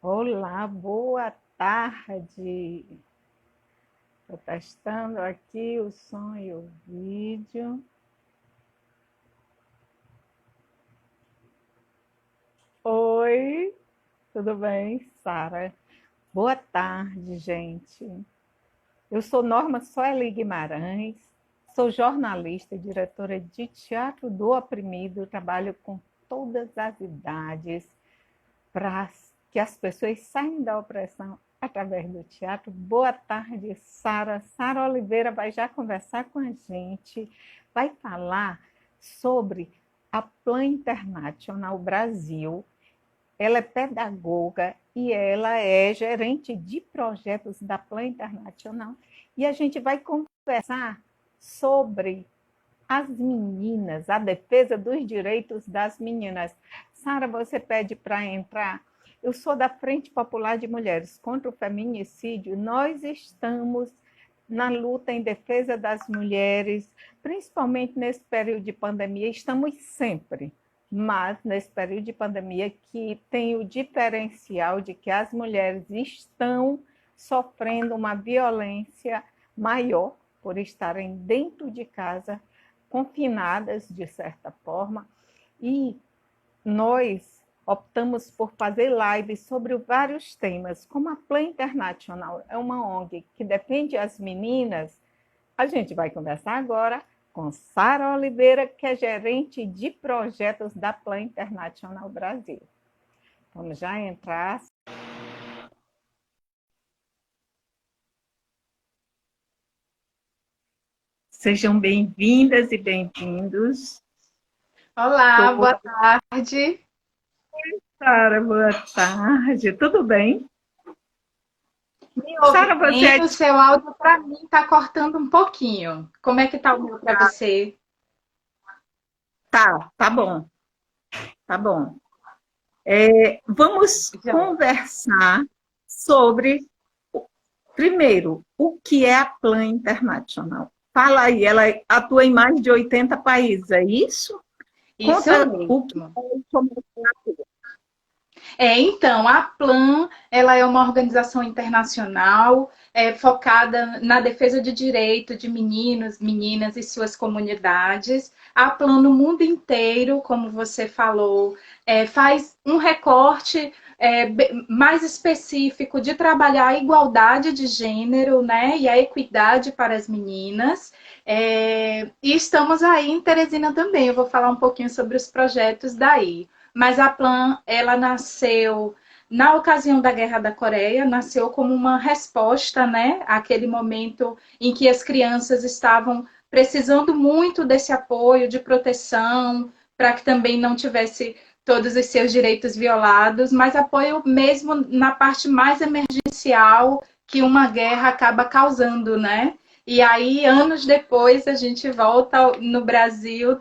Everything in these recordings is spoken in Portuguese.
Olá, boa tarde. Estou testando aqui o som e o vídeo. Oi, tudo bem, Sara? Boa tarde, gente. Eu sou Norma Sueli Guimarães, sou jornalista e diretora de Teatro do Oprimido, trabalho com todas as idades para que as pessoas saiam da opressão através do teatro. Boa tarde, Sara. Sara Oliveira vai já conversar com a gente, vai falar sobre a Plan International Brasil. Ela é pedagoga e ela é gerente de projetos da Plan International. E a gente vai conversar sobre as meninas, a defesa dos direitos das meninas. Sara, você pede para entrar? Eu sou da Frente Popular de Mulheres contra o Feminicídio. Nós estamos na luta em defesa das mulheres, principalmente nesse período de pandemia. Estamos sempre, mas nesse período de pandemia que tem o diferencial de que as mulheres estão sofrendo uma violência maior por estarem dentro de casa, confinadas de certa forma, e nós optamos por fazer lives sobre vários temas. Como a Plan International é uma ONG que defende as meninas, a gente vai conversar agora com Sara Oliveira, que é gerente de projetos da Plan International Brasil. Vamos já entrar. Sejam bem-vindas e bem-vindos. Olá, boa tarde. Sara, boa tarde. Tudo bem? Me ouve Sara, bem? você O seu áudio para mim está cortando um pouquinho. Como é que está o meu para você? tá bom, tá bom. Vamos Já. conversar sobre, primeiro, o que é a Plan International. Fala aí, ela atua em mais de 80 países, é isso? Isso Conta o que mesmo. é e como ela atua. Então, a Plan, ela é uma organização internacional focada na defesa de direito de meninos, meninas e suas comunidades. A Plan no mundo inteiro, como você falou, faz um recorte mais específico de trabalhar a igualdade de gênero, né, e a equidade para as meninas. E estamos aí em Teresina também. Eu vou falar um pouquinho sobre os projetos daí. Mas a Plan, ela nasceu na ocasião da Guerra da Coreia, nasceu como uma resposta, né, àquele momento em que as crianças estavam precisando muito desse apoio, de proteção, para que também não tivesse todos os seus direitos violados, mas apoio mesmo na parte mais emergencial que uma guerra acaba causando, né? E aí, anos depois, a gente volta no Brasil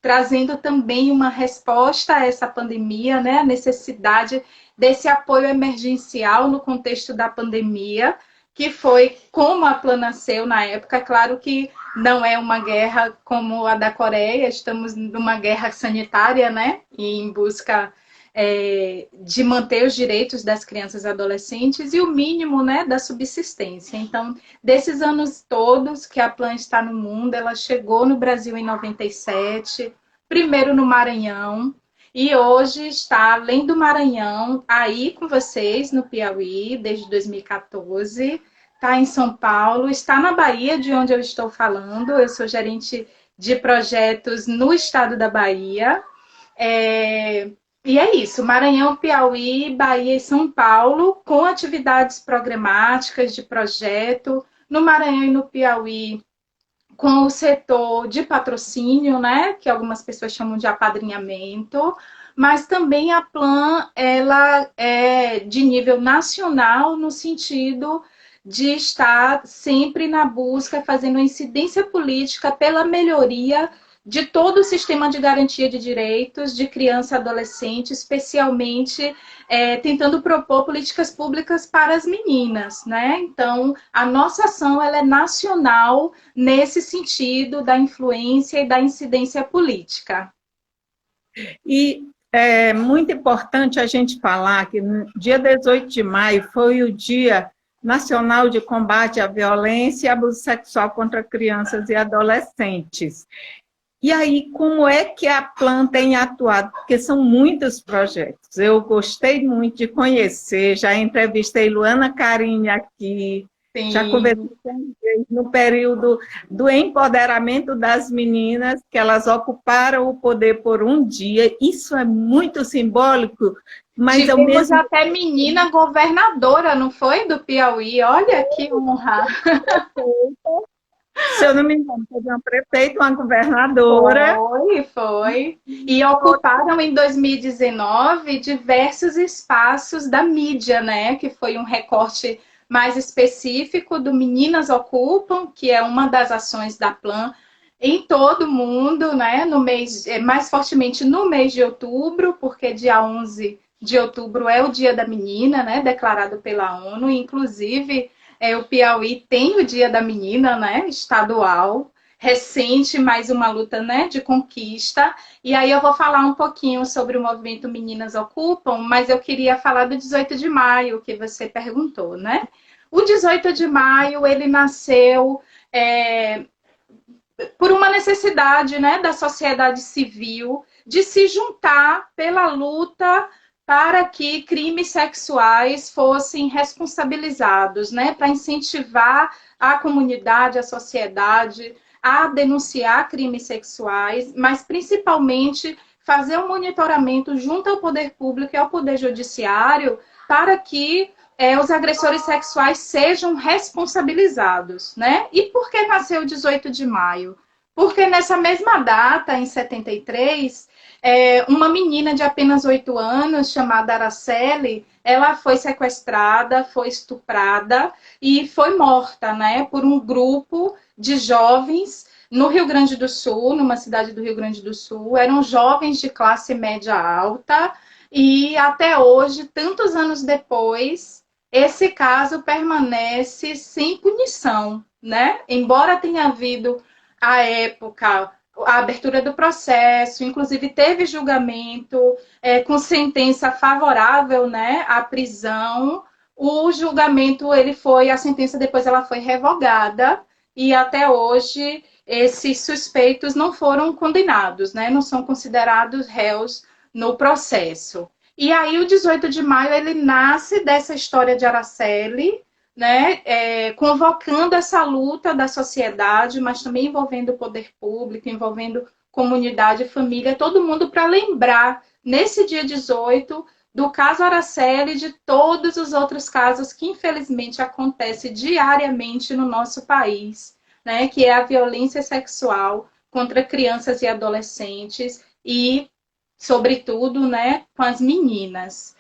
trazendo também uma resposta a essa pandemia, né? A necessidade desse apoio emergencial no contexto da pandemia, que foi como a Plan nasceu na época. Claro que não é uma guerra como a da Coreia, estamos numa guerra sanitária, né? E em busca de manter os direitos das crianças e adolescentes e o mínimo, né, da subsistência. Então, desses anos todos que a Plan está no mundo, ela chegou no Brasil em 97, primeiro no Maranhão, e hoje está além do Maranhão, aí com vocês no Piauí, desde 2014, está em São Paulo, está na Bahia, de onde eu estou falando, eu sou gerente de projetos no estado da Bahia. É, e é isso, Maranhão, Piauí, Bahia e São Paulo, com atividades programáticas de projeto. No Maranhão e no Piauí, com o setor de patrocínio, né, que algumas pessoas chamam de apadrinhamento, mas também a Plan, ela é de nível nacional no sentido de estar sempre na busca, fazendo incidência política pela melhoria de todo o sistema de garantia de direitos de criança e adolescente, especialmente tentando propor políticas públicas para as meninas, né? Então, a nossa ação ela é nacional nesse sentido da influência e da incidência política. E É muito importante a gente falar que no dia 18 de maio foi o Dia Nacional de Combate à Violência e Abuso Sexual contra Crianças e Adolescentes. E aí, como é que a Plan tem atuado? Porque são muitos projetos. Eu gostei muito de conhecer, já entrevistei Luana Carini aqui, já conversei Sim. com eles no período do empoderamento das meninas, que elas ocuparam o poder por um dia. Isso é muito simbólico, mas ao Tivemos mesmo até menina governadora, não foi? Do Piauí. Olha que honra. tempo, se eu não me engano, teve uma prefeita, uma governadora. Foi. E ocuparam em 2019 diversos espaços da mídia, né? Que foi um recorte mais específico do Meninas Ocupam, que é uma das ações da Plan em todo o mundo, né? No mês, mais fortemente no mês de outubro, porque dia 11 de outubro é o Dia da Menina, né? Declarado pela ONU. Inclusive, o Piauí tem o Dia da Menina, né? Estadual recente, mais uma luta, né, de conquista. E aí eu vou falar um pouquinho sobre o movimento Meninas Ocupam, mas eu queria falar do 18 de maio, que você perguntou, né? O 18 de maio, ele nasceu por uma necessidade, né, da sociedade civil de se juntar pela luta para que crimes sexuais fossem responsabilizados, né, para incentivar a comunidade, a sociedade a denunciar crimes sexuais, mas principalmente fazer um monitoramento junto ao poder público e ao poder judiciário para que os agressores sexuais sejam responsabilizados, né? E por que nasceu o 18 de maio? Porque nessa mesma data, em 73, uma menina de apenas 8 anos, chamada Araceli, ela foi sequestrada, foi estuprada e foi morta, né, por um grupo de jovens no Rio Grande do Sul, numa cidade do Rio Grande do Sul. Eram jovens de classe média alta e até hoje, tantos anos depois, esse caso permanece sem punição, né? Embora tenha havido à época a abertura do processo, inclusive teve julgamento com sentença favorável, né, à prisão. O julgamento, a sentença depois ela foi revogada e até hoje esses suspeitos não foram condenados, né, não são considerados réus no processo. E aí o 18 de maio ele nasce dessa história de Araceli, né, convocando essa luta da sociedade, mas também envolvendo o poder público, envolvendo comunidade, família, todo mundo para lembrar, nesse dia 18, do caso Araceli e de todos os outros casos que, infelizmente, acontecem diariamente no nosso país, né, que é a violência sexual contra crianças e adolescentes e, sobretudo, né, com as meninas.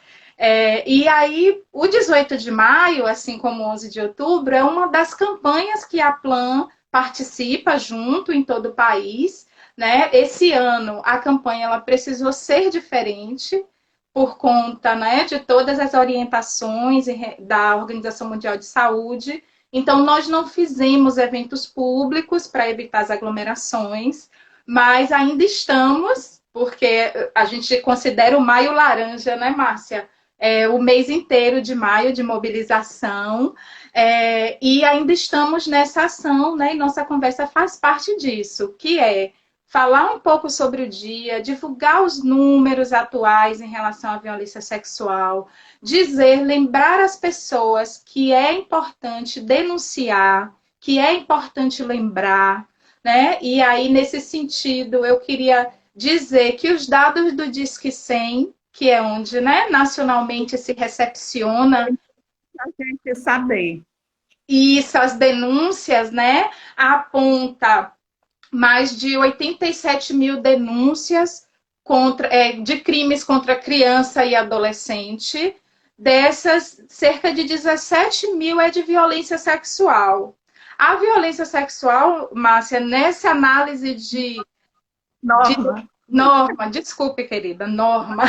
E aí, o 18 de maio, assim como o 11 de outubro, é uma das campanhas que a Plan participa junto em todo o país, né? Esse ano, a campanha ela precisou ser diferente por conta, né, de todas as orientações da Organização Mundial de Saúde. Então, nós não fizemos eventos públicos para evitar as aglomerações, mas ainda estamos, porque a gente considera o maio laranja, né, Márcia? O mês inteiro de maio de mobilização, e ainda estamos nessa ação, né? E nossa conversa faz parte disso, que é falar um pouco sobre o dia, divulgar os números atuais em relação à violência sexual, lembrar as pessoas que é importante denunciar, que é importante lembrar, né? E aí, nesse sentido, eu queria dizer que os dados do Disque 100, que é onde, né, nacionalmente se recepciona A gente saber. isso, as denúncias, né, aponta mais de 87 mil denúncias de crimes contra criança e adolescente. Dessas, cerca de 17 mil é de violência sexual. A violência sexual, Márcia, nessa análise de Norma. Norma, desculpe, querida, Norma,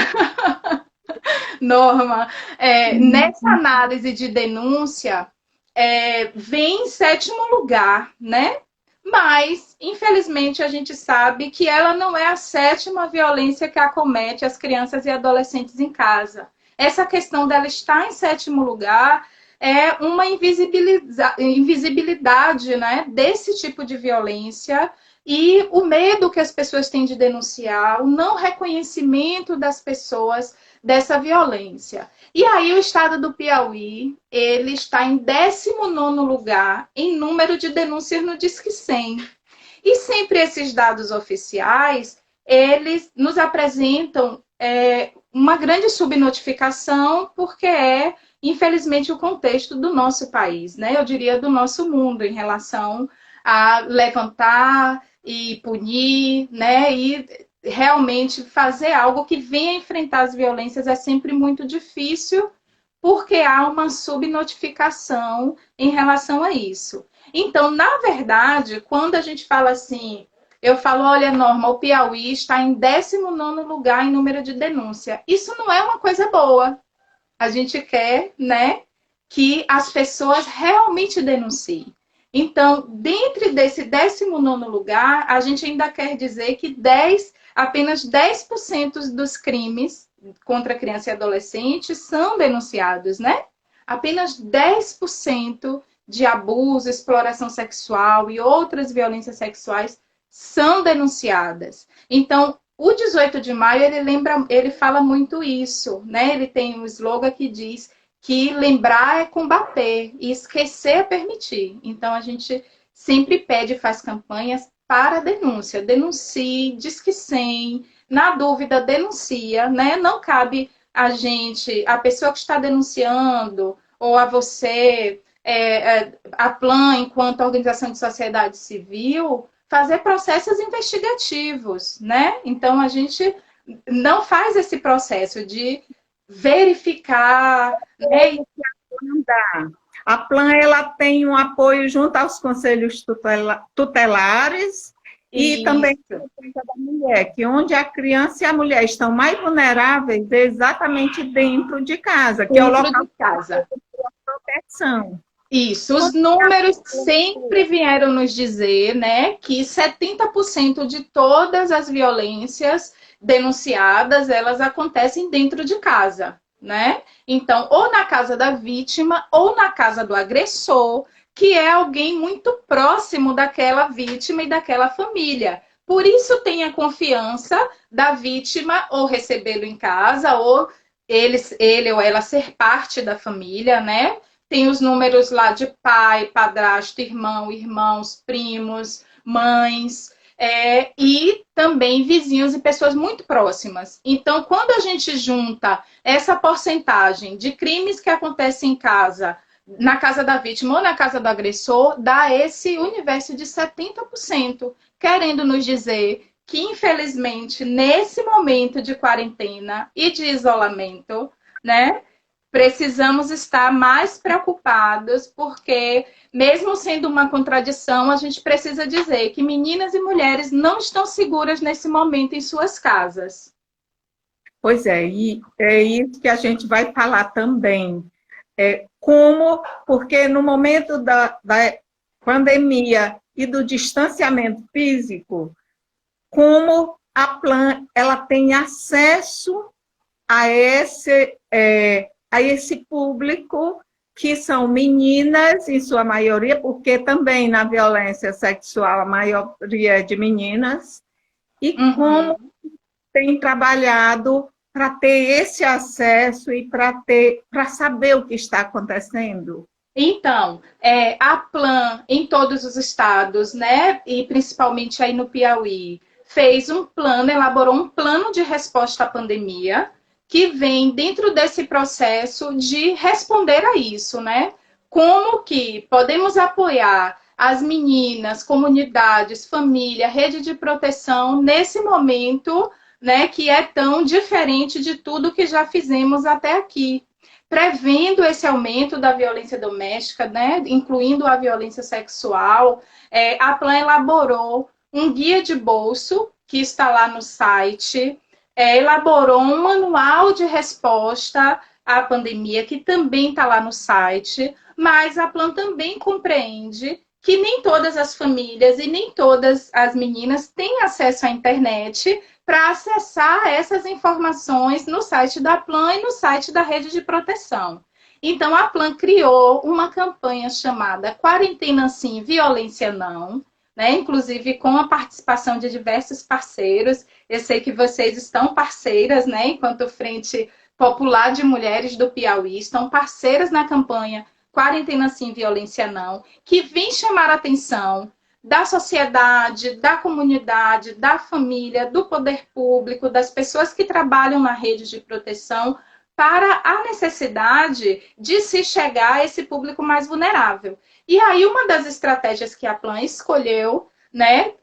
nessa análise de denúncia, vem em sétimo lugar, né? mas, infelizmente, a gente sabe que ela não é a sétima violência que acomete as crianças e adolescentes em casa. Essa questão dela estar em sétimo lugar é uma invisibilidade, né, desse tipo de violência e o medo que as pessoas têm de denunciar, o não reconhecimento das pessoas dessa violência. E aí o estado do Piauí, ele está em 19º lugar em número de denúncias no Disque 100. E sempre esses dados oficiais, eles nos apresentam uma grande subnotificação, porque infelizmente, o contexto do nosso país, né? Eu diria do nosso mundo, em relação a levantar e punir, né? E realmente fazer algo que venha enfrentar as violências é sempre muito difícil, porque há uma subnotificação em relação a isso. Então, na verdade, quando a gente fala assim, eu falo, olha, Norma, o Piauí está em 19º lugar em número de denúncia. Isso não é uma coisa boa. A gente quer, né, que as pessoas realmente denunciem. Então, dentro desse 19º lugar, a gente ainda quer dizer que apenas 10% dos crimes contra criança e adolescente são denunciados, né? Apenas 10% de abuso, exploração sexual e outras violências sexuais são denunciadas. Então, o 18 de maio, ele fala muito isso, né? Ele tem um slogan que diz que lembrar é combater e esquecer é permitir. Então, a gente sempre pede e faz campanhas para denúncia. Denuncie, diz que sim, na dúvida, denuncia, né? Não cabe a pessoa que está denunciando, ou a você, a Plan, enquanto organização de sociedade civil, fazer processos investigativos, né? Então, a gente não faz esse processo de verificar, né? A Plan ela tem um apoio junto aos conselhos tutelares e também a defesa da mulher, que onde a criança e a mulher estão mais vulneráveis é exatamente dentro de casa, que é o local de casa. de proteção. Isso, os números sempre vieram nos dizer, né, que 70% de todas as violências denunciadas, elas acontecem dentro de casa, né? Então, ou na casa da vítima, ou na casa do agressor, que é alguém muito próximo daquela vítima e daquela família. Por isso, tenha confiança da vítima ou recebê-lo em casa, ou ele ou ela ser parte da família, né? Tem os números lá de pai, padrasto, irmão, irmãos, primos, mães, e também vizinhos e pessoas muito próximas. Então, quando a gente junta essa porcentagem de crimes que acontecem em casa, na casa da vítima ou na casa do agressor, dá esse universo de 70%, querendo nos dizer que, infelizmente, nesse momento de quarentena e de isolamento, né, precisamos estar mais preocupados, porque, mesmo sendo uma contradição, a gente precisa dizer que meninas e mulheres não estão seguras nesse momento em suas casas. Pois é, e é isso que a gente vai falar também. Porque no momento da pandemia e do distanciamento físico, como a Plan ela tem acesso a esse público, que são meninas, em sua maioria, porque também na violência sexual a maioria é de meninas, e como tem trabalhado para ter esse acesso e para saber o que está acontecendo. Então, a Plan, em todos os estados, né, e principalmente aí no Piauí, fez um plano, elaborou um plano de resposta à pandemia, que vem dentro desse processo de responder a isso, né? Como que podemos apoiar as meninas, comunidades, família, rede de proteção nesse momento, né, que é tão diferente de tudo que já fizemos até aqui. Prevendo esse aumento da violência doméstica, né, incluindo a violência sexual, a Plan elaborou um guia de bolso, que está lá no site, elaborou um manual de resposta à pandemia, que também está lá no site, mas a Plan também compreende que nem todas as famílias e nem todas as meninas têm acesso à internet para acessar essas informações no site da Plan e no site da Rede de Proteção. Então, a Plan criou uma campanha chamada Quarentena Sim, Violência Não, né? Inclusive com a participação de diversos parceiros. Eu sei que vocês estão parceiras, né? Enquanto Frente Popular de Mulheres do Piauí, estão parceiras na campanha Quarentena Sim, Violência Não, que vem chamar a atenção da sociedade, da comunidade, da família, do poder público, das pessoas que trabalham na rede de proteção, para a necessidade de se chegar a esse público mais vulnerável. E aí, uma das estratégias que a Plan escolheu, né,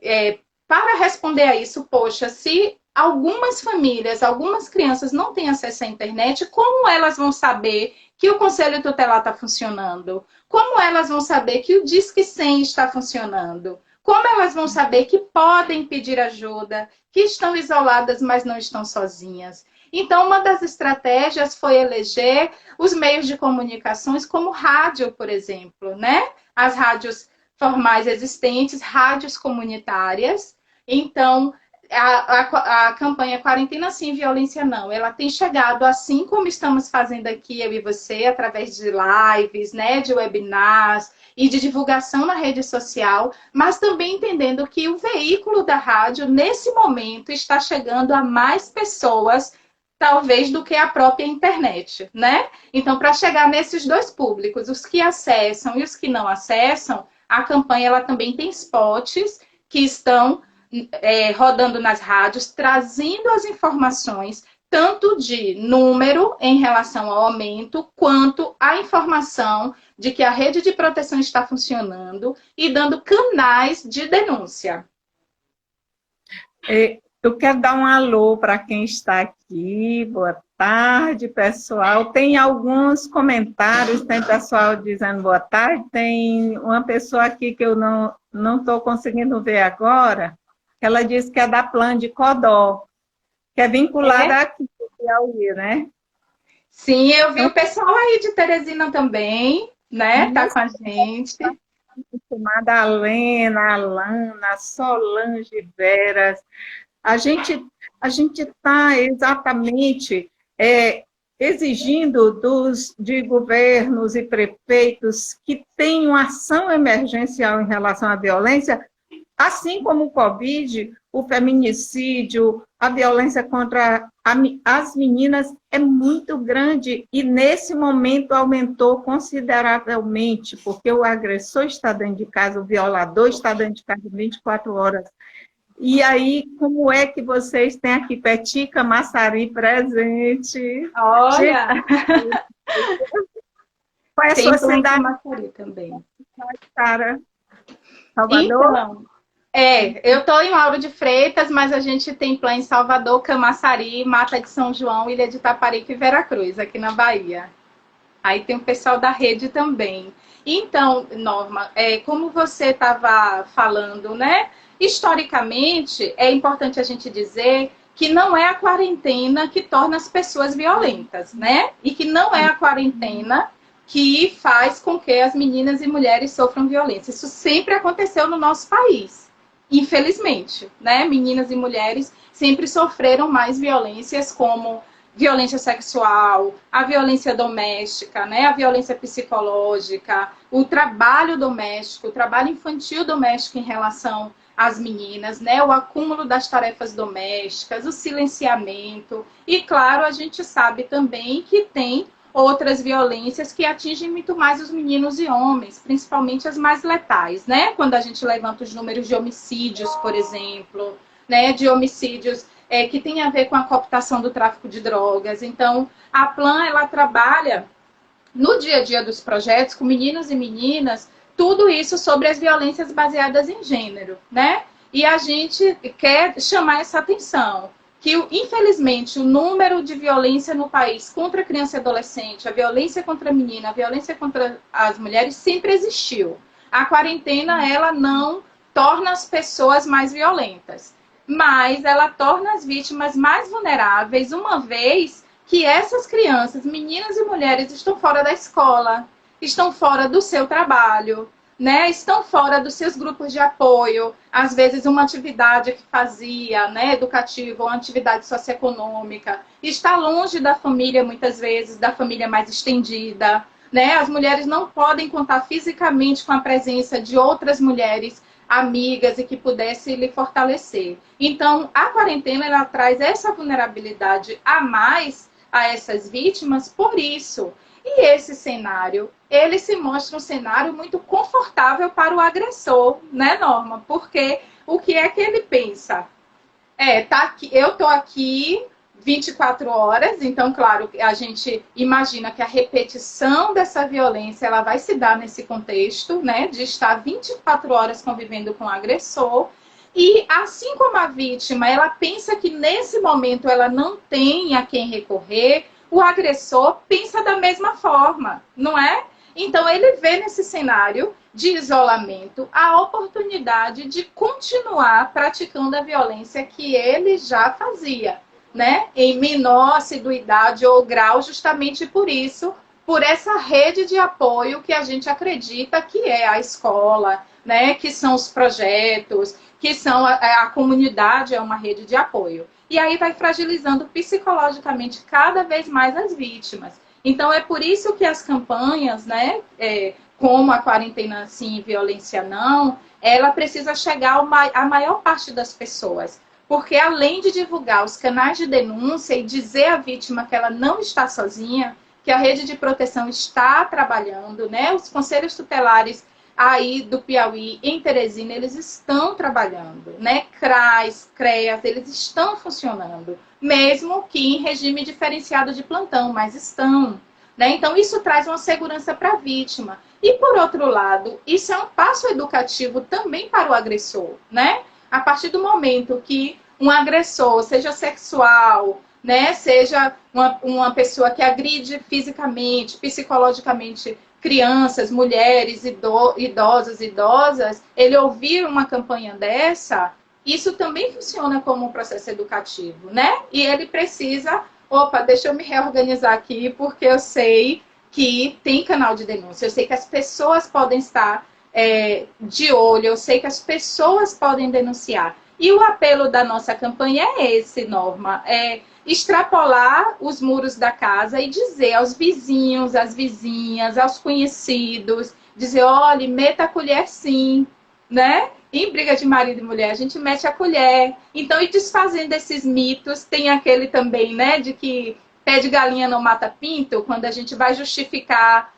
para responder a isso, poxa, se algumas famílias, algumas crianças não têm acesso à internet, como elas vão saber que o Conselho Tutelar está funcionando? Como elas vão saber que o Disque 100 está funcionando? Como elas vão saber que podem pedir ajuda, que estão isoladas, mas não estão sozinhas? Então, uma das estratégias foi eleger os meios de comunicações como rádio, por exemplo, né? As rádios formais existentes, rádios comunitárias. Então, a campanha Quarentena Sim, Violência Não, ela tem chegado, assim como estamos fazendo aqui, eu e você, através de lives, né, de webinars e de divulgação na rede social, mas também entendendo que o veículo da rádio, nesse momento, está chegando a mais pessoas, talvez, do que a própria internet, né? Então, para chegar nesses dois públicos, os que acessam e os que não acessam, a campanha ela também tem spots que estão rodando nas rádios, trazendo as informações, tanto de número em relação ao aumento, quanto a informação de que a rede de proteção está funcionando e dando canais de denúncia. Eu quero dar um alô para quem está aqui. Boa tarde, pessoal. Tem alguns comentários, tem pessoal dizendo boa tarde, tem uma pessoa aqui que eu não estou conseguindo ver agora, que ela disse que é da Plan de Codó, que é vinculada aqui do Piauí, né? Sim, eu vi o pessoal aí de Teresina também, né? Tá com a gente. Madalena, Alana, Solange Veras. A gente está exatamente exigindo de governos e prefeitos que tenham ação emergencial em relação à violência, assim como o Covid, o feminicídio, a violência contra as meninas é muito grande e, nesse momento, aumentou consideravelmente, porque o agressor está dentro de casa, o violador está dentro de casa 24 horas. E aí, como é que vocês têm aqui Petica Massari presente? Olha! Qual é a sua cidade? Massari também. Cara, Salvador? Então, eu estou em Lauro de Freitas, mas a gente tem Plan em Salvador, Camaçari, Mata de São João, Ilha de Taparica e Veracruz, aqui na Bahia. Aí tem o pessoal da rede também. Então, Norma, como você estava falando, né? Historicamente, é importante a gente dizer que não é a quarentena que torna as pessoas violentas, né? E que não é a quarentena que faz com que as meninas e mulheres sofram violência. Isso sempre aconteceu no nosso país, infelizmente, né? Meninas e mulheres sempre sofreram mais violências, como violência sexual, a violência doméstica, né? A violência psicológica, o trabalho doméstico, o trabalho infantil doméstico em relação às meninas, né? O acúmulo das tarefas domésticas, o silenciamento. E, claro, a gente sabe também que tem outras violências que atingem muito mais os meninos e homens, principalmente as mais letais, né? Quando a gente levanta os números de homicídios, por exemplo, né? De homicídios que tem a ver com a cooptação do tráfico de drogas. Então, a Plan, ela trabalha no dia a dia dos projetos com meninos e meninas, tudo isso sobre as violências baseadas em gênero, né? E a gente quer chamar essa atenção, que infelizmente o número de violência no país contra criança e adolescente, a violência contra a menina, a violência contra as mulheres sempre existiu. A quarentena, ela não torna as pessoas mais violentas, mas ela torna as vítimas mais vulneráveis, uma vez que essas crianças, meninas e mulheres, estão fora da escola, estão fora do seu trabalho, né, estão fora dos seus grupos de apoio, às vezes uma atividade que fazia, né, educativa, uma atividade socioeconômica, está longe da família, muitas vezes, da família mais estendida, né, as mulheres não podem contar fisicamente com a presença de outras mulheres amigas e que pudesse lhe fortalecer. Então, a quarentena, ela traz essa vulnerabilidade a mais a essas vítimas por isso. E esse cenário, ele se mostra um cenário muito confortável para o agressor, né, Norma? Porque o que é que ele pensa? Tá aqui, eu tô aqui 24 horas, então, claro, a gente imagina que a repetição dessa violência, ela vai se dar nesse contexto, né, de estar 24 horas convivendo com o agressor, e assim como a vítima, ela pensa que nesse momento ela não tem a quem recorrer, o agressor pensa da mesma forma, não é? Então, ele vê nesse cenário de isolamento a oportunidade de continuar praticando a violência que ele já fazia, né? Em menor assiduidade ou grau, justamente por isso, por essa rede de apoio que a gente acredita que é a escola, né? Que são os projetos, que são a comunidade, é uma rede de apoio. E aí vai fragilizando psicologicamente cada vez mais as vítimas. Então, é por isso que as campanhas, né, como a quarentena sim, violência não, ela precisa chegar à maior parte das pessoas. Porque além de divulgar os canais de denúncia e dizer à vítima que ela não está sozinha, que a rede de proteção está trabalhando, né, os conselhos tutelares aí do Piauí, em Teresina, eles estão trabalhando, né? CRAS, CREAS, eles estão funcionando, mesmo que em regime diferenciado de plantão, mas estão, né? Então, isso traz uma segurança para a vítima. E, por outro lado, isso é um passo educativo também para o agressor, né? A partir do momento que um agressor, seja sexual, né? Seja uma pessoa que agride fisicamente, psicologicamente, crianças, mulheres, idosos, idosas, ele ouvir uma campanha dessa, isso também funciona como um processo educativo, né? E ele precisa, deixa eu me reorganizar aqui, porque eu sei que tem canal de denúncia, eu sei que as pessoas podem estar de olho, eu sei que as pessoas podem denunciar. E o apelo da nossa campanha é esse, Norma, extrapolar os muros da casa e dizer aos vizinhos, às vizinhas, aos conhecidos, dizer, olha, meta a colher sim, né? Em briga de marido e mulher, a gente mete a colher. Então, e desfazendo esses mitos, tem aquele também, né, de que pé de galinha não mata pinto, quando a gente vai justificar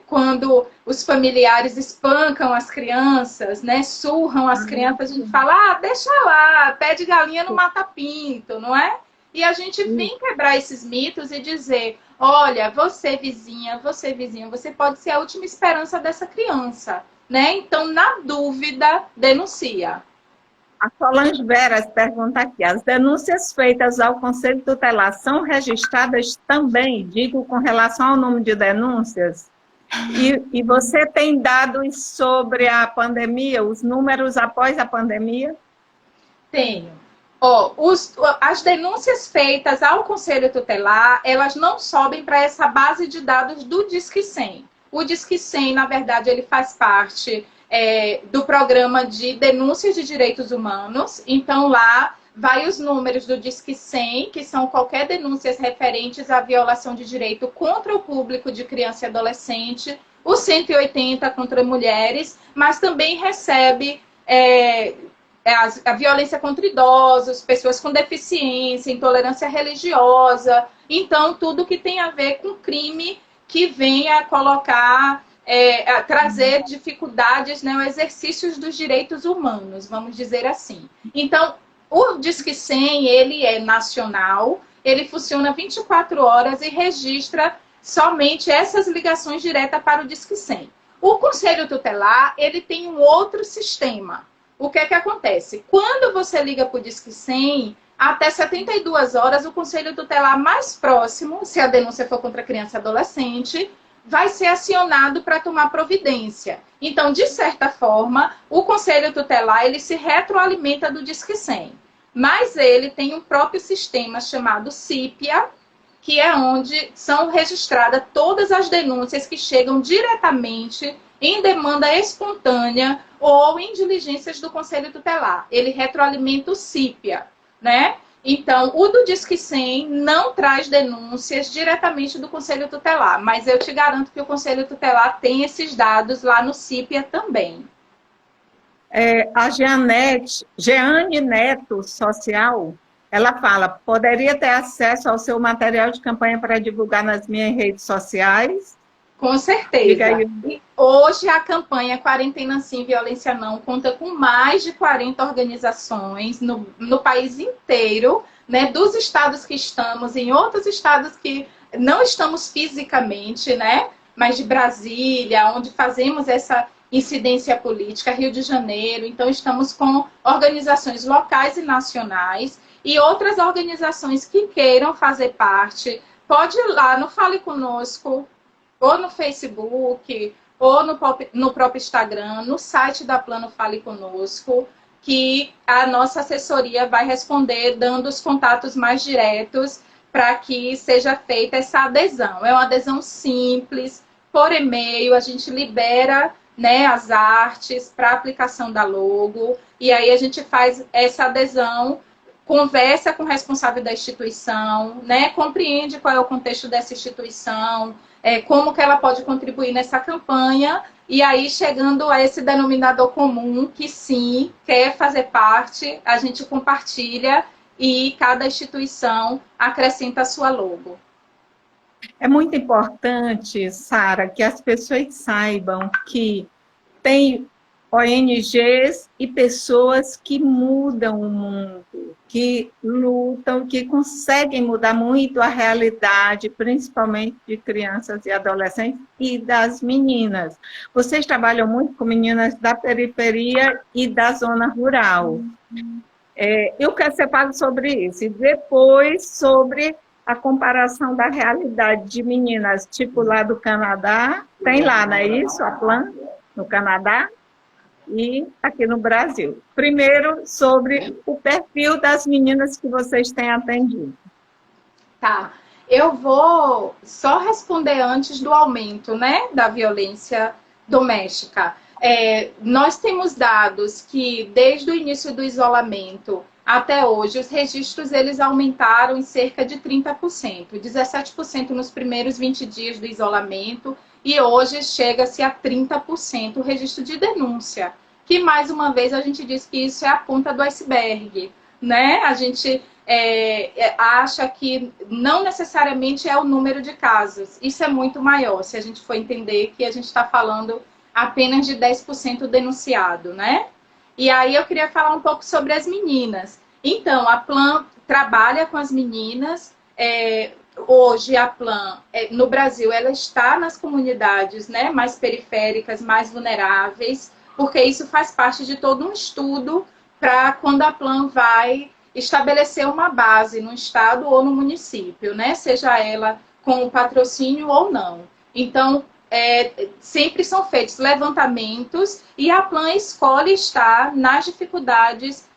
quando os familiares espancam as crianças, né, surram as crianças, a gente fala, deixa lá, pé de galinha não mata pinto, não é? E a gente vem quebrar esses mitos e dizer, olha, você vizinha, você pode ser a última esperança dessa criança, né? Então, na dúvida, denuncia. A Solange Veras pergunta aqui, as denúncias feitas ao Conselho Tutelar são registradas também, digo, com relação ao número de denúncias? E você tem dados sobre a pandemia, os números após a pandemia? Tenho. As denúncias feitas ao Conselho Tutelar, elas não sobem para essa base de dados do Disque 100. O Disque 100, na verdade, ele faz parte do programa de denúncias de direitos humanos. Então, lá vai os números do Disque 100, que são qualquer denúncias referentes à violação de direito contra o público de criança e adolescente, o 180 contra mulheres, mas também recebe a violência contra idosos, pessoas com deficiência, intolerância religiosa. Então, tudo que tem a ver com crime que venha a colocar, a trazer dificuldades, né, no exercício dos direitos humanos, vamos dizer assim. Então, o Disque 100, ele é nacional, ele funciona 24 horas e registra somente essas ligações diretas para o Disque 100. O Conselho Tutelar, ele tem um outro sistema. O que é que acontece? Quando você liga para o Disque 100, até 72 horas, o Conselho Tutelar mais próximo, se a denúncia for contra criança e adolescente, vai ser acionado para tomar providência. Então, de certa forma, o Conselho Tutelar, ele se retroalimenta do Disque 100. Mas ele tem um próprio sistema chamado CIPIA, que é onde são registradas todas as denúncias que chegam diretamente em demanda espontânea ou em diligências do Conselho Tutelar. Ele retroalimenta o CIPIA, né? Então, o do Disque 100 não traz denúncias diretamente do Conselho Tutelar, mas eu te garanto que o Conselho Tutelar tem esses dados lá no CIPIA também. A Jeane Neto Social, ela fala, poderia ter acesso ao seu material de campanha para divulgar nas minhas redes sociais? Com certeza. E hoje a campanha Quarentena Sim, Violência Não conta com mais de 40 organizações no país inteiro, né, dos estados que estamos, em outros estados que não estamos fisicamente, né, mas de Brasília, onde fazemos essa incidência política, Rio de Janeiro. Então, estamos com organizações locais e nacionais e outras organizações que queiram fazer parte. Pode ir lá no Fale Conosco, ou no Facebook, ou no próprio Instagram, no site da Plano Fale Conosco, que a nossa assessoria vai responder dando os contatos mais diretos para que seja feita essa adesão. É uma adesão simples, por e-mail, a gente libera, né, as artes para aplicação da logo, e aí a gente faz essa adesão, conversa com o responsável da instituição, né, compreende qual é o contexto dessa instituição, como que ela pode contribuir nessa campanha, e aí chegando a esse denominador comum, que sim, quer fazer parte, a gente compartilha e cada instituição acrescenta a sua logo. É muito importante, Sara, que as pessoas saibam que tem ONGs e pessoas que mudam o mundo, que lutam, que conseguem mudar muito a realidade, principalmente de crianças e adolescentes e das meninas. Vocês trabalham muito com meninas da periferia e da zona rural. Eu quero que você fale sobre isso, e depois sobre a comparação da realidade de meninas, tipo lá do Canadá, tem lá, não é isso, a Plan, no Canadá, e aqui no Brasil. Primeiro, sobre o perfil das meninas que vocês têm atendido. Tá. Eu vou só responder antes do aumento, né, da violência doméstica. Nós temos dados que, desde o início do isolamento até hoje, os registros eles aumentaram em cerca de 30%, 17% nos primeiros 20 dias do isolamento, e hoje chega-se a 30% o registro de denúncia, que, mais uma vez, a gente diz que isso é a ponta do iceberg, né? A gente acha que não necessariamente é o número de casos. Isso é muito maior, se a gente for entender que a gente está falando apenas de 10% denunciado, né? E aí eu queria falar um pouco sobre as meninas. Então, a Plan trabalha com as meninas. Hoje, a Plan, no Brasil, ela está nas comunidades, né, mais periféricas, mais vulneráveis, porque isso faz parte de todo um estudo para quando a Plan vai estabelecer uma base no estado ou no município, né? Seja ela com patrocínio ou não. Então, sempre são feitos levantamentos e a Plan escolhe estar nas dificuldades,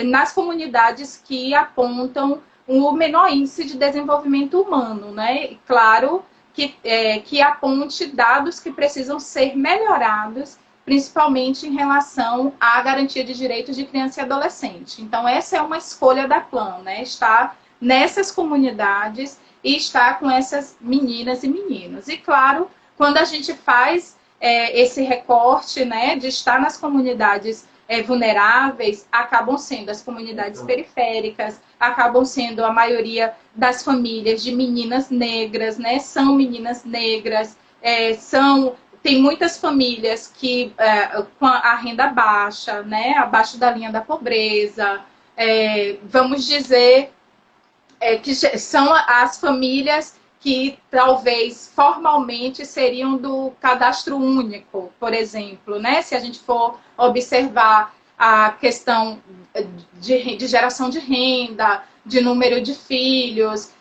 nas comunidades que apontam o menor índice de desenvolvimento humano, né? E claro que aponte dados que precisam ser melhorados, principalmente em relação à garantia de direitos de criança e adolescente. Então, essa é uma escolha da Plan, né? Estar nessas comunidades e estar com essas meninas e meninos. E, claro, quando a gente faz esse recorte, né, de estar nas comunidades vulneráveis, acabam sendo as comunidades periféricas, acabam sendo a maioria das famílias de meninas negras, né? São meninas negras, tem muitas famílias que com a renda baixa, né, abaixo da linha da pobreza, vamos dizer que são as famílias que talvez formalmente seriam do cadastro único, por exemplo, né? Se a gente for observar a questão de geração de renda, de número de filhos,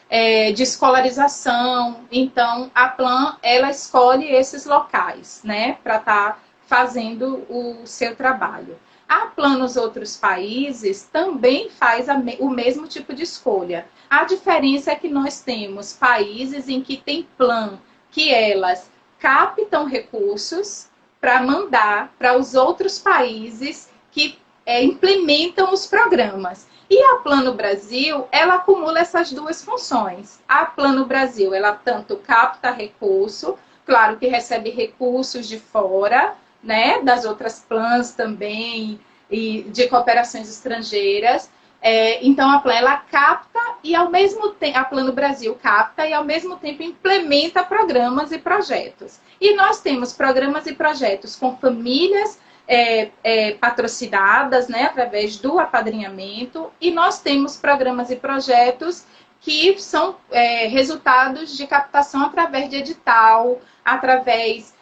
de escolarização. Então, a Plan, ela escolhe esses locais, né, para estar fazendo o seu trabalho. A Plan nos outros países também faz o mesmo tipo de escolha. A diferença é que nós temos países em que tem Plan, que elas captam recursos para mandar para os outros países que implementam os programas. E a Plano Brasil, ela acumula essas duas funções. A Plano Brasil, ela tanto capta recurso, claro que recebe recursos de fora, né, das outras plans também, e de cooperações estrangeiras. Então, a Plan, ela capta e, ao mesmo tempo, a Plano Brasil capta e, ao mesmo tempo, implementa programas e projetos. E nós temos programas e projetos com famílias patrocinadas, né, através do apadrinhamento, e nós temos programas e projetos que são resultados de captação através de edital, através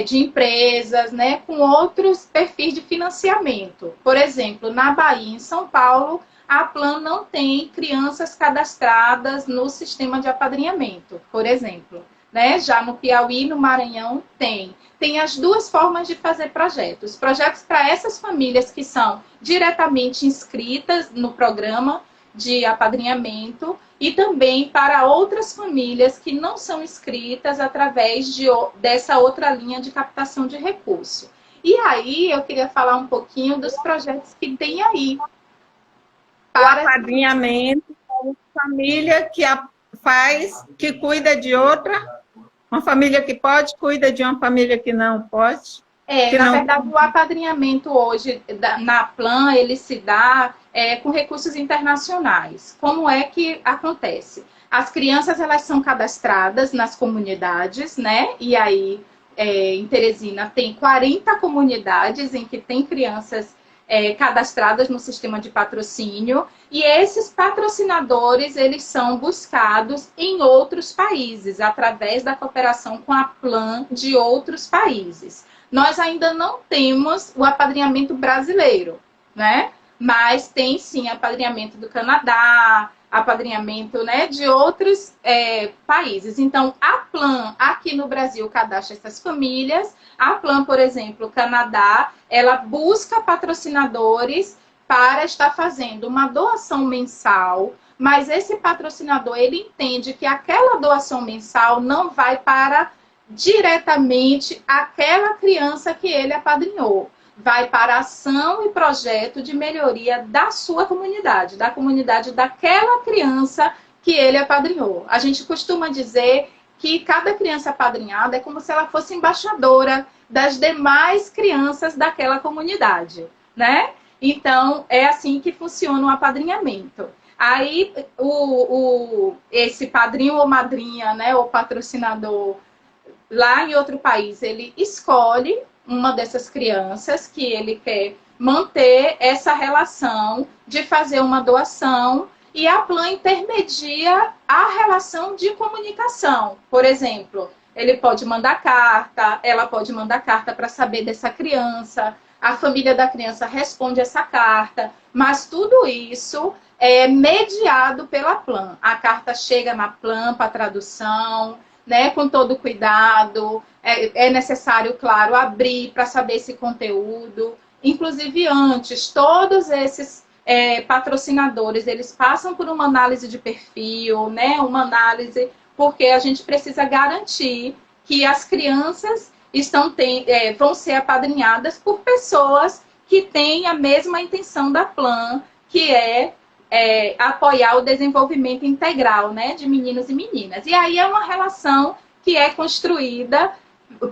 de empresas, né, com outros perfis de financiamento. Por exemplo, na Bahia, em São Paulo, a Plan não tem crianças cadastradas no sistema de apadrinhamento, por exemplo. Né? Já no Piauí, no Maranhão, tem. Tem as duas formas de fazer projetos. Projetos para essas famílias que são diretamente inscritas no programa de apadrinhamento e também para outras famílias que não são inscritas através dessa outra linha de captação de recurso. E aí eu queria falar um pouquinho dos projetos que tem aí. Para o apadrinhamento, família que cuida de outra. Uma família que pode, cuida de uma família que não pode. Verdade, o apadrinhamento hoje na Plan, ele se dá com recursos internacionais. Como é que acontece? As crianças, elas são cadastradas nas comunidades, né? E aí, em Teresina, tem 40 comunidades em que tem crianças cadastradas no sistema de patrocínio, e esses patrocinadores, eles são buscados em outros países, através da cooperação com a Plan de outros países. Nós ainda não temos o apadrinhamento brasileiro, né? Mas tem sim apadrinhamento do Canadá, apadrinhamento, né, de outros países. Então, a Plan aqui no Brasil cadastra essas famílias. A Plan, por exemplo, Canadá, ela busca patrocinadores para estar fazendo uma doação mensal, mas esse patrocinador, ele entende que aquela doação mensal não vai para diretamente aquela criança que ele apadrinhou. Vai para ação e projeto de melhoria da sua comunidade, da comunidade daquela criança que ele apadrinhou. A gente costuma dizer que cada criança apadrinhada é como se ela fosse embaixadora das demais crianças daquela comunidade, né? Então, é assim que funciona o apadrinhamento. Aí, esse padrinho ou madrinha, né, ou patrocinador, lá em outro país, ele escolhe uma dessas crianças que ele quer manter essa relação de fazer uma doação, e a Plan intermedia a relação de comunicação. Por exemplo, ele pode mandar carta, ela pode mandar carta para saber dessa criança, a família da criança responde essa carta, mas tudo isso é mediado pela Plan. A carta chega na Plan para tradução, né, com todo cuidado, é necessário, claro, abrir para saber esse conteúdo. Inclusive, antes, todos esses patrocinadores, eles passam por uma análise de perfil, né, uma análise, porque a gente precisa garantir que as crianças vão ser apadrinhadas por pessoas que têm a mesma intenção da Plan, que apoiar o desenvolvimento integral, né, de meninos e meninas. E aí é uma relação que é construída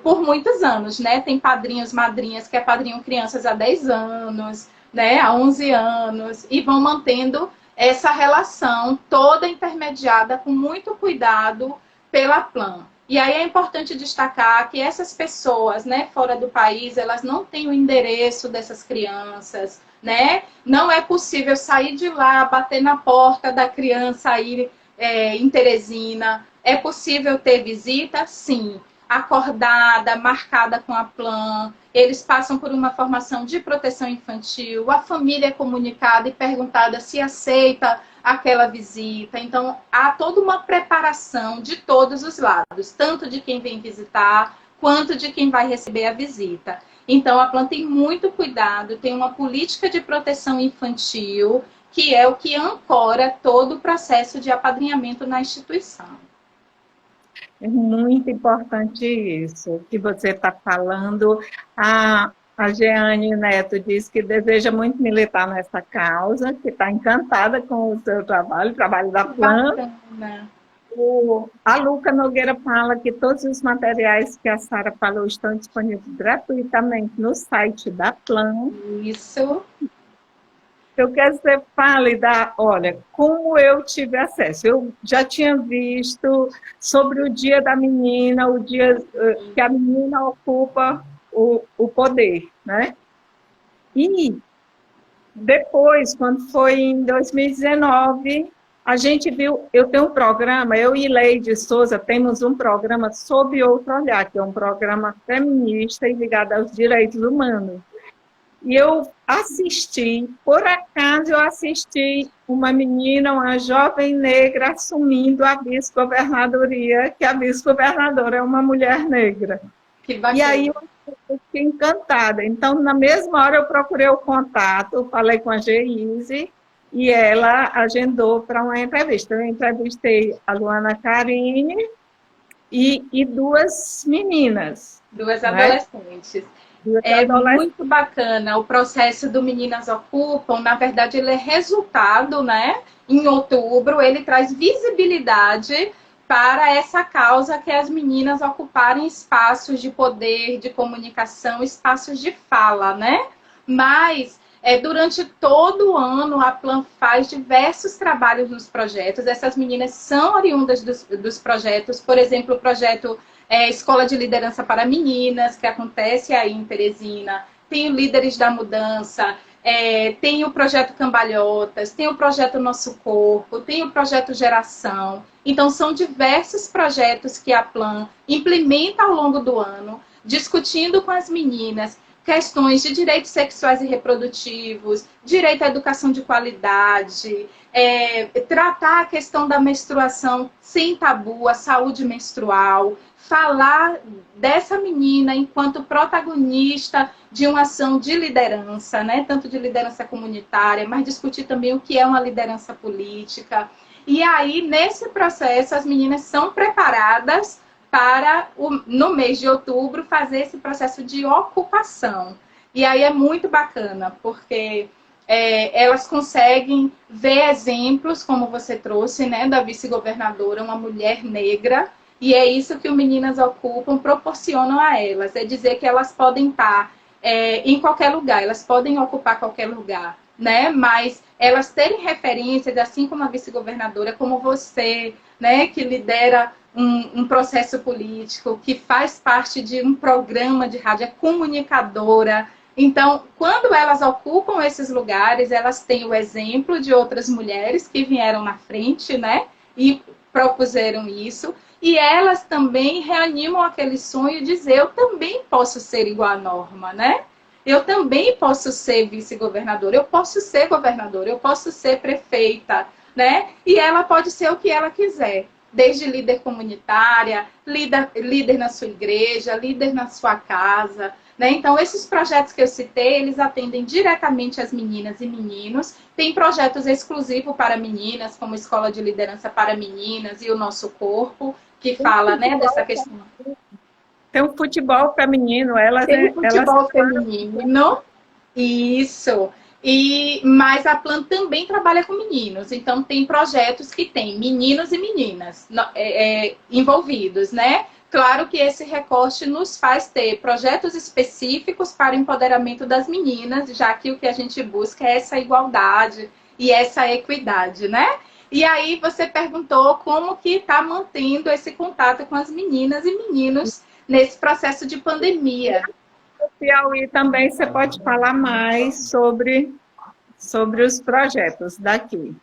por muitos anos, né? Tem padrinhos, madrinhas que apadrinham crianças há 10 anos, né, há 11 anos, e vão mantendo essa relação toda intermediada com muito cuidado pela Plan. E aí é importante destacar que essas pessoas, né, fora do país, elas não têm o endereço dessas crianças, né? Não é possível sair de lá, bater na porta da criança aí em Teresina. É possível ter visita? Sim. Acordada, marcada com a Plan. Eles passam por uma formação de proteção infantil. A família é comunicada e perguntada se aceita aquela visita. Então, há toda uma preparação de todos os lados, tanto de quem vem visitar, quanto de quem vai receber a visita. Então, a Plan tem muito cuidado, tem uma política de proteção infantil, que é o que ancora todo o processo de apadrinhamento na instituição. É muito importante isso que você está falando. A Jeane Neto diz que deseja muito militar nessa causa, que está encantada com o seu trabalho, o trabalho da Que Plan. bacana. A Luca Nogueira fala que todos os materiais que a Sara falou estão disponíveis gratuitamente no site da Plan. Isso. Eu quero que você fale olha, como eu tive acesso. Eu já tinha visto sobre o dia da menina, o dia que a menina ocupa o poder, né? E depois, quando foi em 2019, a gente viu, eu tenho um programa, eu e Leide Souza temos um programa Sob Outro Olhar, que é um programa feminista e ligado aos direitos humanos. E eu assisti, por acaso eu assisti uma menina, uma jovem negra, assumindo a vice-governadoria, que a vice-governadora é uma mulher negra. Que E aí bacana. eu fiquei encantada. Então, na mesma hora, eu procurei o contato, falei com a Geise, e ela agendou para uma entrevista. Eu entrevistei a Luana Carine e duas meninas, Duas né? adolescentes. Duas É adolescentes. muito bacana. O processo do Meninas Ocupam, na verdade, ele é resultado, né? Em outubro, ele traz visibilidade para essa causa que é as meninas ocuparem espaços de poder, de comunicação, espaços de fala, né? Mas durante todo o ano a Plan faz diversos trabalhos nos projetos. Essas meninas são oriundas dos projetos, por exemplo, o projeto Escola de Liderança para Meninas, que acontece aí em Teresina, tem o Líderes da Mudança, tem o projeto Cambalhotas, tem o projeto Nosso Corpo, tem o projeto Geração. Então, são diversos projetos que a Plan implementa ao longo do ano, discutindo com as meninas questões de direitos sexuais e reprodutivos, direito à educação de qualidade, tratar a questão da menstruação sem tabu, a saúde menstrual, falar dessa menina enquanto protagonista de uma ação de liderança, né? Tanto de liderança comunitária, mas discutir também o que é uma liderança política. E aí, nesse processo, as meninas são preparadas para, no mês de outubro, fazer esse processo de ocupação. E aí é muito bacana, porque elas conseguem ver exemplos, como você trouxe, né, da vice-governadora, uma mulher negra, e é isso que o Meninas Ocupam proporcionam a elas, é dizer que elas podem estar em qualquer lugar, elas podem ocupar qualquer lugar, né? Mas elas terem referências, assim como a vice-governadora, como você, né, que lidera um processo político, que faz parte de um programa de rádio, é comunicadora. Então, quando elas ocupam esses lugares, elas têm o exemplo de outras mulheres que vieram na frente, né? E propuseram isso. E elas também reanimam aquele sonho de dizer, eu também posso ser igual à Norma, né? Eu também posso ser vice-governadora, eu posso ser governadora, eu posso ser prefeita, né? E ela pode ser o que ela quiser, desde líder comunitária, líder na sua igreja, líder na sua casa, né? Então, esses projetos que eu citei, eles atendem diretamente as meninas e meninos. Tem projetos exclusivos para meninas, como Escola de Liderança para Meninas e o Nosso Corpo, que fala, né, dessa questão. Tem um futebol feminino, elas, Tem o elas futebol feminino, isso. Mas a Plan também trabalha com meninos, então tem projetos que tem meninos e meninas envolvidos, né? Claro que esse recorte nos faz ter projetos específicos para o empoderamento das meninas, já que o que a gente busca é essa igualdade e essa equidade, né? E aí você perguntou como que está mantendo esse contato com as meninas e meninos nesse processo de pandemia. no Piauí também você pode falar mais sobre os projetos daqui.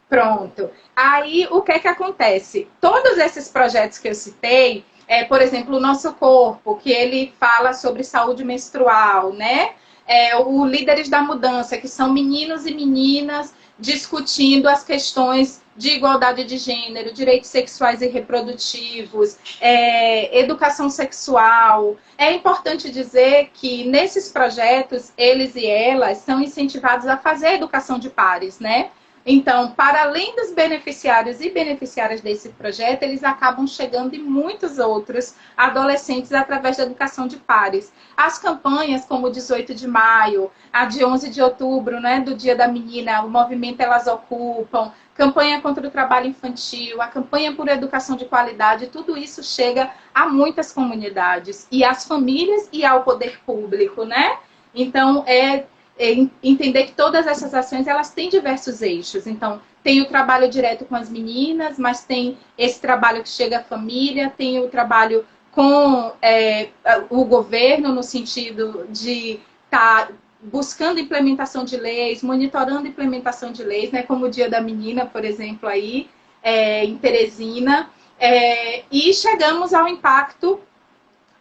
Pronto. Aí, o que acontece? Todos esses projetos que eu citei, por exemplo, o Nosso Corpo, que ele fala sobre saúde menstrual, né? O Líderes da Mudança, que são meninos e meninas discutindo as questões de igualdade de gênero, direitos sexuais e reprodutivos, educação sexual. É importante dizer que nesses projetos, eles e elas são incentivados a fazer educação de pares, né? Então, para além dos beneficiários e beneficiárias desse projeto, eles acabam chegando em muitos outros adolescentes através da educação de pares. As campanhas como o 18 de maio, a de 11 de outubro, né, do Dia da Menina, o movimento Elas Ocupam, campanha contra o trabalho infantil, a campanha por educação de qualidade, tudo isso chega a muitas comunidades, e às famílias e ao poder público, né? Então, entender que todas essas ações elas têm diversos eixos. Então, tem o trabalho direto com as meninas, mas tem esse trabalho que chega à família, tem o trabalho com o governo, no sentido de estar buscando implementação de leis, monitorando implementação de leis, né, como o Dia da Menina, por exemplo, aí, em Teresina, e chegamos ao impacto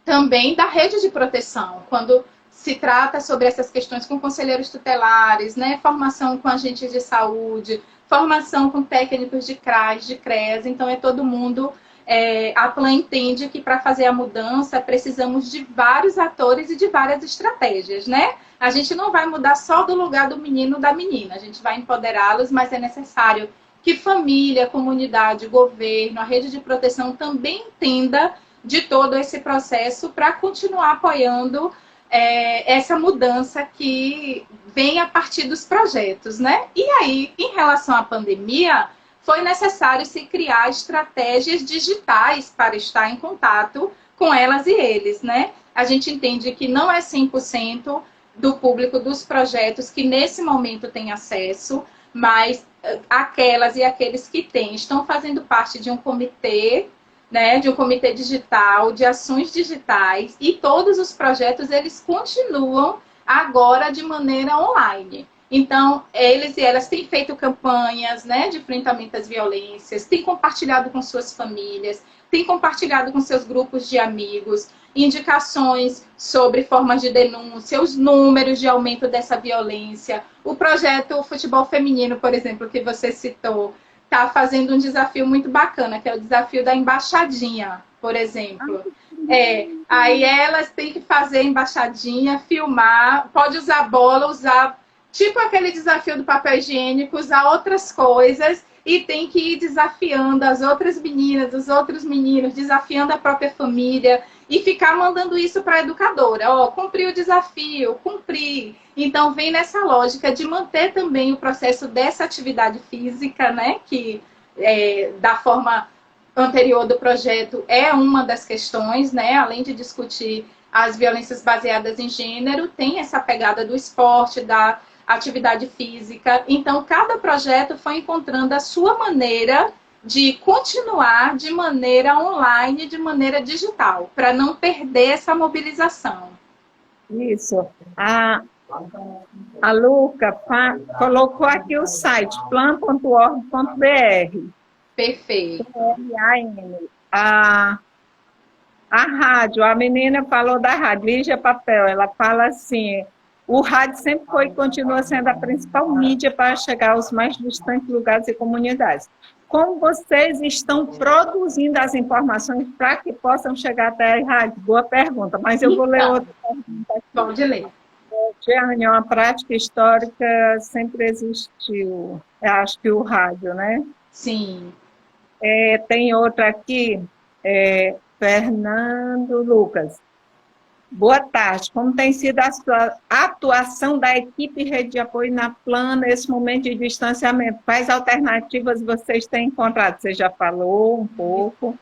também da rede de proteção, quando se trata sobre essas questões com conselheiros tutelares, né? Formação com agentes de saúde, formação com técnicos de CRAS, de CREAS, então todo mundo, a Plan entende que para fazer a mudança precisamos de vários atores e de várias estratégias, né? A gente não vai mudar só do lugar do menino ou da menina, a gente vai empoderá-los, mas é necessário que família, comunidade, governo, a rede de proteção também entenda de todo esse processo para continuar apoiando essa mudança que vem a partir dos projetos, né? E aí, em relação à pandemia, foi necessário se criar estratégias digitais para estar em contato com elas e eles, né? A gente entende que não é 100% do público dos projetos que nesse momento tem acesso, mas aquelas e aqueles que têm estão fazendo parte de um comitê, né, de um comitê digital, de ações digitais, e todos os projetos eles continuam agora de maneira online. Então, eles e elas têm feito campanhas, né, de enfrentamento às violências, têm compartilhado com suas famílias, têm compartilhado com seus grupos de amigos, indicações sobre formas de denúncia, os números de aumento dessa violência. O projeto Futebol Feminino, por exemplo, que você citou, está fazendo um desafio muito bacana, que é o desafio da embaixadinha, por exemplo. Aí elas têm que fazer embaixadinha, filmar, pode usar bola, usar tipo aquele desafio do papel higiênico, usar outras coisas, e tem que ir desafiando as outras meninas, os outros meninos, desafiando a própria família, e ficar mandando isso para a educadora. Ó, cumpri o desafio, cumpri. Então, vem nessa lógica de manter também o processo dessa atividade física, né? Que, da forma anterior do projeto, é uma das questões, né? Além de discutir as violências baseadas em gênero, tem essa pegada do esporte, da atividade física. Então, cada projeto foi encontrando a sua maneira de continuar de maneira online, de maneira digital, para não perder essa mobilização. Isso. A Luca colocou aqui o site plan.org.br. Perfeito. A rádio, a menina falou da rádio, Lígia Papel, ela fala assim: o rádio sempre foi e continua sendo a principal mídia para chegar aos mais distantes lugares e comunidades. Como vocês estão produzindo as informações para que possam chegar até a rádio? Boa pergunta, mas eu vou ler outra pergunta aqui. Pode ler. Jeane, uma prática histórica sempre existiu. Eu acho que o rádio, né? Sim. Tem outra aqui, Fernando Lucas. Boa tarde. Como tem sido a sua atuação da equipe Rede de Apoio na Plan nesse momento de distanciamento? Quais alternativas vocês têm encontrado? Você já falou um pouco.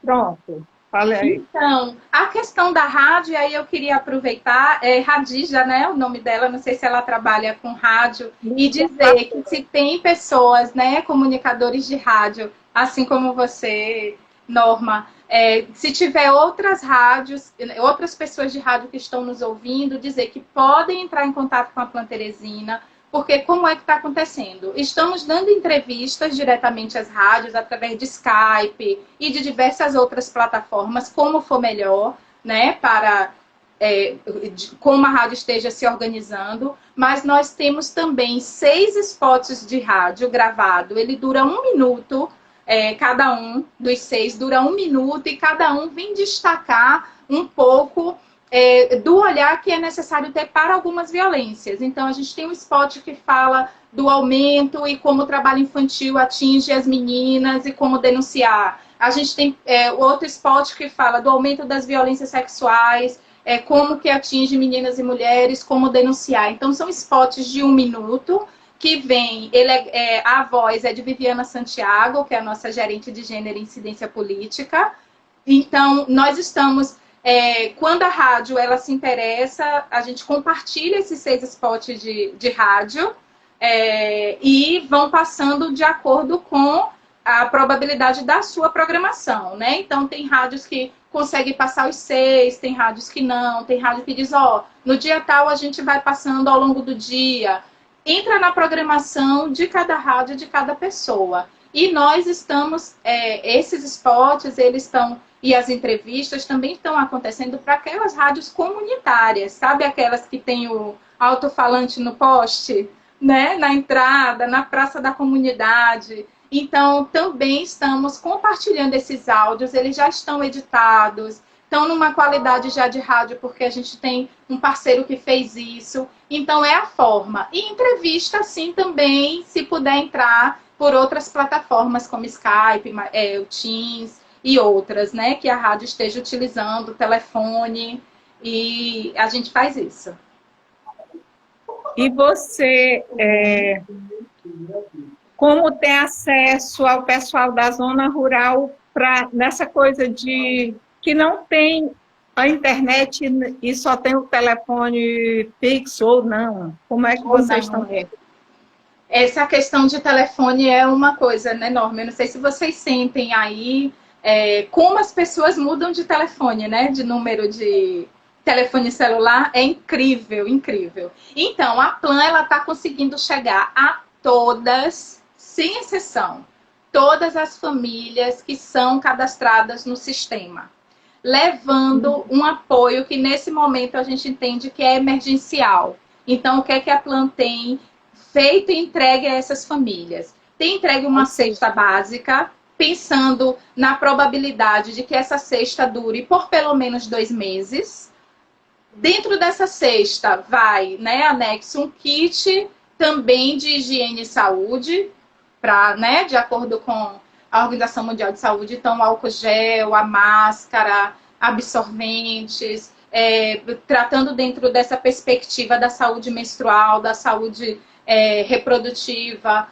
Pronto, fale aí. Então, a questão da rádio, aí eu queria aproveitar, Radija, né, o nome dela, não sei se ela trabalha com rádio, e dizer que se tem pessoas, né, comunicadores de rádio, assim como você, Norma, se tiver outras rádios, outras pessoas de rádio que estão nos ouvindo, dizer que podem entrar em contato com a Plan Teresina, porque como é que está acontecendo? Estamos dando entrevistas diretamente às rádios, através de Skype e de diversas outras plataformas, como for melhor, né, para como a rádio esteja se organizando, mas nós temos também 6 spots de rádio gravado, ele dura 1 minuto, cada um dos 6 dura 1 minuto, e cada um vem destacar um pouco do olhar que é necessário ter para algumas violências. Então, a gente tem um spot que fala do aumento e como o trabalho infantil atinge as meninas e como denunciar. A gente tem outro spot que fala do aumento das violências sexuais, como que atinge meninas e mulheres, como denunciar. Então, são spots de 1 minuto que vem, a voz é de Viviana Santiago, que é a nossa gerente de gênero e incidência política. Então, nós estamos... quando a rádio ela se interessa, a gente compartilha esses 6 spots de rádio e vão passando de acordo com a probabilidade da sua programação, né? Então, tem rádios que conseguem passar os 6, tem rádios que não, tem rádio que diz, no dia tal a gente vai passando ao longo do dia. Entra na programação de cada rádio, de cada pessoa. E nós estamos, esses spots, eles estão, e as entrevistas também estão acontecendo para aquelas rádios comunitárias, sabe? Aquelas que tem o alto-falante no poste, né? Na entrada, na praça da comunidade. Então, também estamos compartilhando esses áudios, eles já estão editados, estão numa qualidade já de rádio, porque a gente tem um parceiro que fez isso. Então, é a forma. E entrevista, sim, também, se puder entrar por outras plataformas, como Skype, o Teams e outras, né? Que a rádio esteja utilizando, o telefone, e a gente faz isso. E você, como tem acesso ao pessoal da zona rural nessa coisa de que não tem a internet e só tem o telefone fixo ou não? Como é que vocês estão? Essa questão de telefone é uma coisa enorme. Eu não sei se vocês sentem aí como as pessoas mudam de telefone, né? De número de telefone celular. É incrível, incrível. Então, a Plan, ela está conseguindo chegar a todas, sem exceção, todas as famílias que são cadastradas no sistema, levando um apoio que nesse momento a gente entende que é emergencial. Então, o que é que a Plan tem feito e entregue a essas famílias? Tem entregue uma cesta básica, pensando na probabilidade de que essa cesta dure por pelo menos 2 meses. Dentro dessa cesta vai, né, anexo um kit também de higiene e saúde, né, de acordo com a Organização Mundial de Saúde, então álcool gel, a máscara, absorventes, tratando dentro dessa perspectiva da saúde menstrual, da saúde reprodutiva.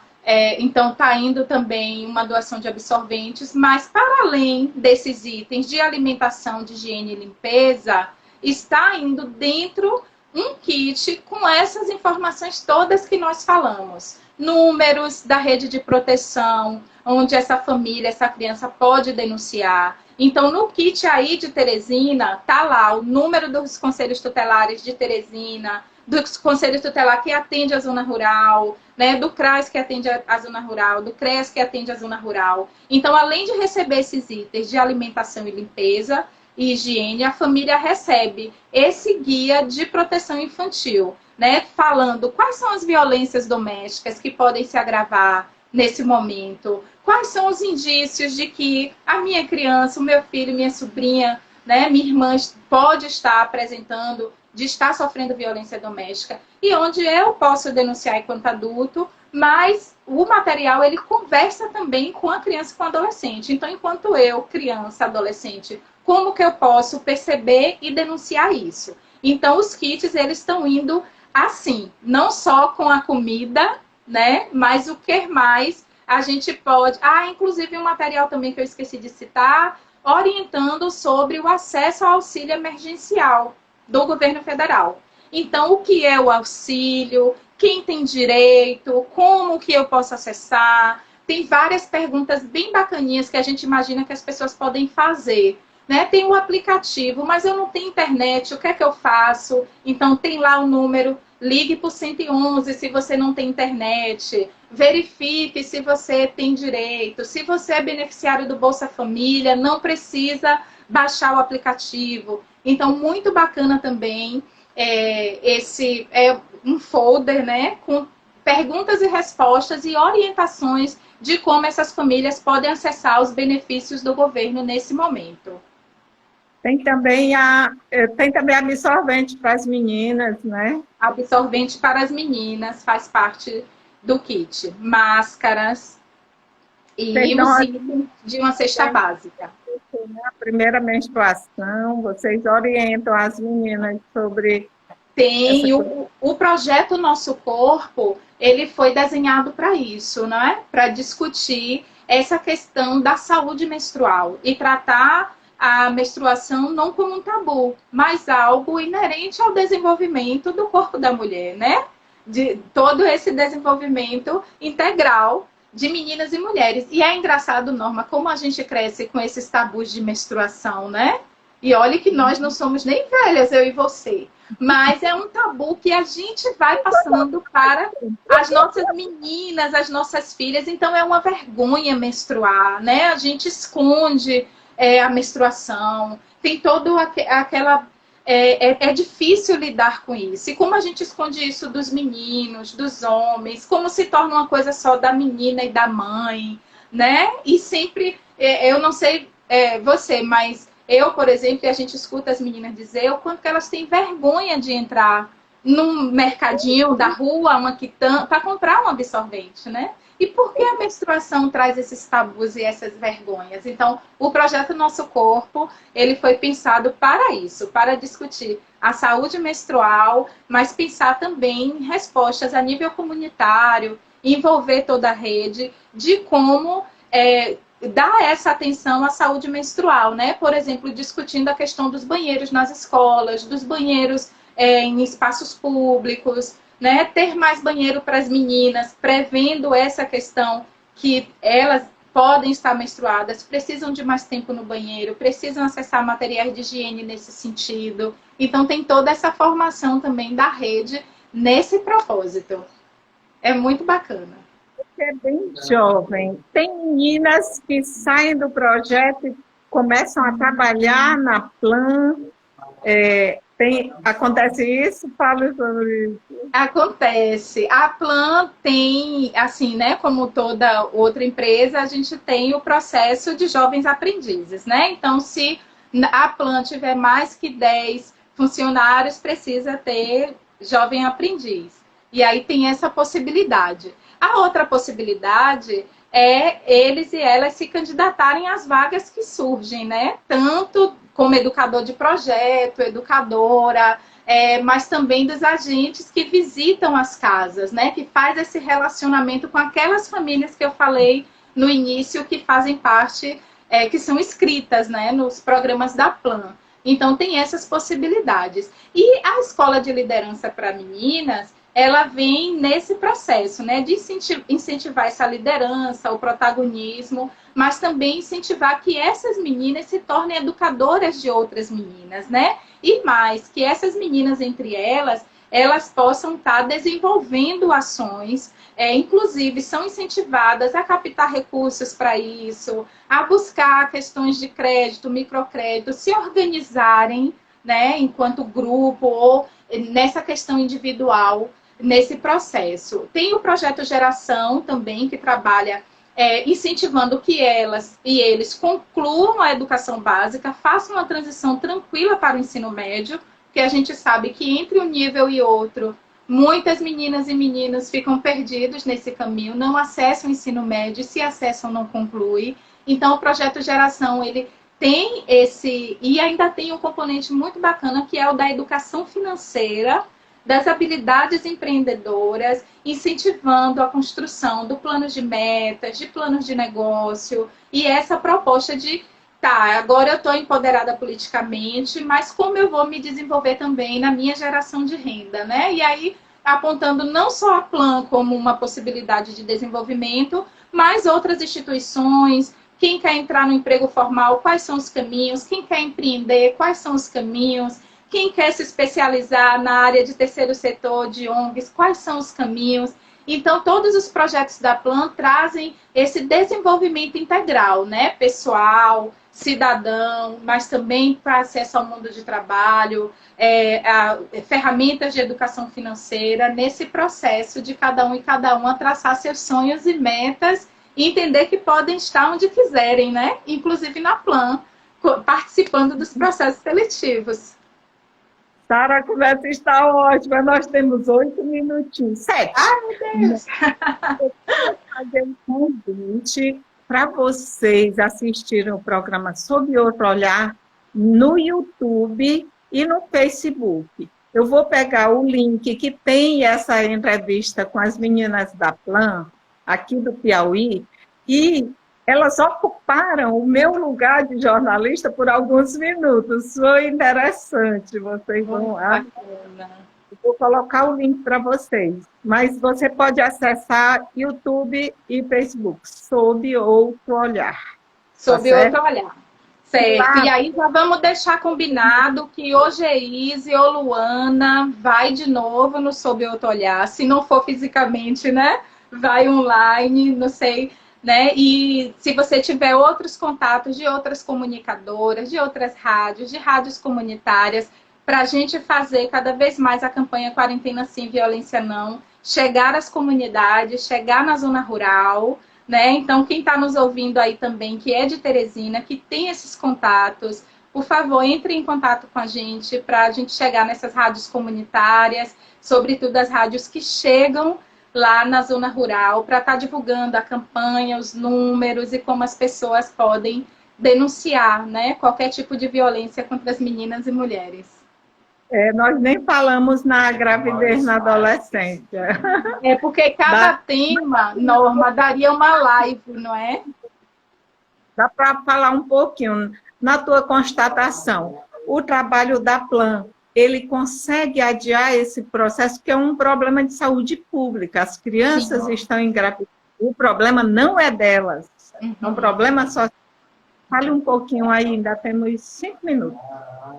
Então, está indo também uma doação de absorventes, mas para além desses itens de alimentação, de higiene e limpeza, está indo dentro um kit com essas informações todas que nós falamos. Números da rede de proteção, onde essa família, essa criança pode denunciar. Então, no kit aí de Teresina, tá lá o número dos conselhos tutelares de Teresina, do conselho tutelar que atende a zona rural, né, do CRAS que atende a zona rural, do CREAS que atende a zona rural. Então, além de receber esses itens de alimentação e limpeza e higiene, a família recebe esse guia de proteção infantil, né, falando quais são as violências domésticas que podem se agravar nesse momento, quais são os indícios de que a minha criança, o meu filho, minha sobrinha, né, minha irmã pode estar apresentando, de estar sofrendo violência doméstica, e onde eu posso denunciar enquanto adulto, mas o material ele conversa também com a criança e com o adolescente. Então, enquanto eu, criança, adolescente, como que eu posso perceber e denunciar isso? Então, os kits, eles estão indo assim, não só com a comida, né, mas o que mais a gente pode... inclusive um material também que eu esqueci de citar, orientando sobre o acesso ao auxílio emergencial do governo federal. Então, o que é o auxílio, quem tem direito, como que eu posso acessar. Tem várias perguntas bem bacaninhas que a gente imagina que as pessoas podem fazer. Né? Tem o aplicativo, mas eu não tenho internet, o que é que eu faço? Então, tem lá o número, ligue para o 111 se você não tem internet, verifique se você tem direito, se você é beneficiário do Bolsa Família, não precisa baixar o aplicativo. Então, muito bacana também esse um folder, né, com perguntas e respostas e orientações de como essas famílias podem acessar os benefícios do governo nesse momento. Tem também absorvente para as meninas, né? Absorvente para as meninas faz parte do kit. Máscaras Vocês e dão os itens de uma cesta básica. a primeira menstruação, vocês orientam as meninas sobre essa Tem coisa. o projeto Nosso Corpo, ele foi desenhado para isso, não é? Para discutir essa questão da saúde menstrual e tratar a menstruação não como um tabu, mas algo inerente ao desenvolvimento do corpo da mulher, né? De todo esse desenvolvimento integral de meninas e mulheres. E é engraçado, Norma, como a gente cresce com esses tabus de menstruação, né? E olha que nós não somos nem velhas, eu e você. Mas é um tabu que a gente vai passando para as nossas meninas, as nossas filhas. Então é uma vergonha menstruar, né? A gente esconde a menstruação. Tem todo aquela... É difícil lidar com isso. E como a gente esconde isso dos meninos, dos homens, como se torna uma coisa só da menina e da mãe, né? E sempre, eu não sei você, mas eu, por exemplo, a gente escuta as meninas dizer o quanto que elas têm vergonha de entrar num mercadinho da rua, uma quitanda, para comprar um absorvente, né? E por que a menstruação traz esses tabus e essas vergonhas? Então, o projeto Nosso Corpo, ele foi pensado para isso, para discutir a saúde menstrual, mas pensar também em respostas a nível comunitário, envolver toda a rede de como dar essa atenção à saúde menstrual, né? Por exemplo, discutindo a questão dos banheiros nas escolas, dos banheiros em espaços públicos, né? Ter mais banheiro para as meninas, prevendo essa questão que elas podem estar menstruadas, precisam de mais tempo no banheiro, precisam acessar materiais de higiene nesse sentido. Então, tem toda essa formação também da rede nesse propósito. É muito bacana. É bem jovem. Tem meninas que saem do projeto e começam a trabalhar na Plan. Acontece isso? Fala sobre isso. Acontece. A Plan tem, assim, né, como toda outra empresa, a gente tem o processo de jovens aprendizes, né? Então, se a Plan tiver mais que 10 funcionários, precisa ter jovem aprendiz. E aí tem essa possibilidade. A outra possibilidade é eles e elas se candidatarem às vagas que surgem, né? Tanto como educador de projeto, educadora, mas também dos agentes que visitam as casas, né? Que faz esse relacionamento com aquelas famílias que eu falei no início que fazem parte, que são inscritas, né? Nos programas da Plan. Então tem essas possibilidades. E a escola de liderança para meninas, ela vem nesse processo, né? De incentivar essa liderança, o protagonismo, mas também incentivar que essas meninas se tornem educadoras de outras meninas, né? E mais, que essas meninas entre elas, elas possam estar desenvolvendo ações, inclusive são incentivadas a captar recursos para isso, a buscar questões de crédito, microcrédito, se organizarem, né, enquanto grupo ou nessa questão individual, nesse processo. Tem o projeto Geração também, que trabalha incentivando que elas e eles concluam a educação básica, façam uma transição tranquila para o ensino médio, porque a gente sabe que entre um nível e outro, muitas meninas e meninos ficam perdidos nesse caminho, não acessam o ensino médio, se acessam, não concluem. Então, o projeto Geração, ele tem e ainda tem um componente muito bacana, que é o da educação financeira, das habilidades empreendedoras, incentivando a construção do plano de metas, de planos de negócio, e essa proposta de, tá, agora eu estou empoderada politicamente, mas como eu vou me desenvolver também na minha geração de renda, né? E aí, apontando não só a Plan como uma possibilidade de desenvolvimento, mas outras instituições, quem quer entrar no emprego formal, quais são os caminhos, quem quer empreender, quais são os caminhos, quem quer se especializar na área de terceiro setor, de ONGs, quais são os caminhos. Então, todos os projetos da Plan trazem esse desenvolvimento integral, né? Pessoal, cidadão, mas também para acesso ao mundo de trabalho, ferramentas de educação financeira, nesse processo de cada um e cada uma traçar seus sonhos e metas e entender que podem estar onde quiserem, né? Inclusive na Plan, participando dos processos seletivos. Sara, a conversa está ótima. Nós temos 8 minutinhos. 7. Ai, meu Deus! Eu quero fazer um convite para vocês assistirem o programa Sob Outro Olhar no YouTube e no Facebook. Eu vou pegar o link que tem essa entrevista com as meninas da Plan, aqui do Piauí, e elas ocuparam o meu lugar de jornalista por alguns minutos. Foi interessante, vocês vão lá. Vou colocar o link para vocês, mas você pode acessar YouTube e Facebook, Sob Outro Olhar. Sob outro olhar. Certo. Claro. E aí já vamos deixar combinado que hoje é Izzy ou Luana vai de novo no Sob Outro Olhar. Se não for fisicamente, né? Vai online, não sei, né? E se você tiver outros contatos de outras comunicadoras, de outras rádios, de rádios comunitárias, para a gente fazer cada vez mais a campanha Quarentena Sim, Violência Não, chegar às comunidades, chegar na zona rural, né? Então, quem está nos ouvindo aí também, que é de Teresina, que tem esses contatos, por favor, entre em contato com a gente para a gente chegar nessas rádios comunitárias, sobretudo as rádios que chegam lá na zona rural, para estar divulgando a campanha, os números e como as pessoas podem denunciar, né, qualquer tipo de violência contra as meninas e mulheres. Nós nem falamos na gravidez na adolescência. É porque cada tema, Norma, daria uma live, não é? Dá para falar um pouquinho. Na tua constatação, o trabalho da Plan, ele consegue adiar esse processo, que é um problema de saúde pública. As crianças estão em gravidez. O problema não é delas. É um problema social. Fale um pouquinho aí, ainda temos 5 minutos.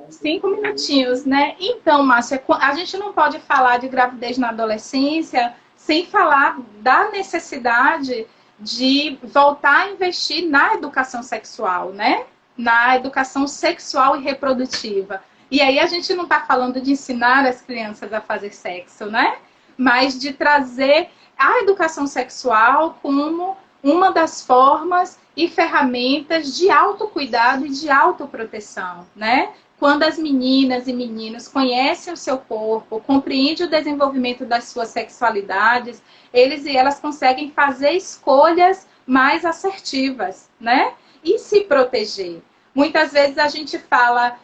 5 minutinhos, né? Então, Márcia, a gente não pode falar de gravidez na adolescência sem falar da necessidade de voltar a investir na educação sexual, né? Na educação sexual e reprodutiva. E aí a gente não está falando de ensinar as crianças a fazer sexo, né? Mas de trazer a educação sexual como uma das formas e ferramentas de autocuidado e de autoproteção, né? Quando as meninas e meninos conhecem o seu corpo, compreendem o desenvolvimento das suas sexualidades, eles e elas conseguem fazer escolhas mais assertivas, né? E se proteger. Muitas vezes a gente fala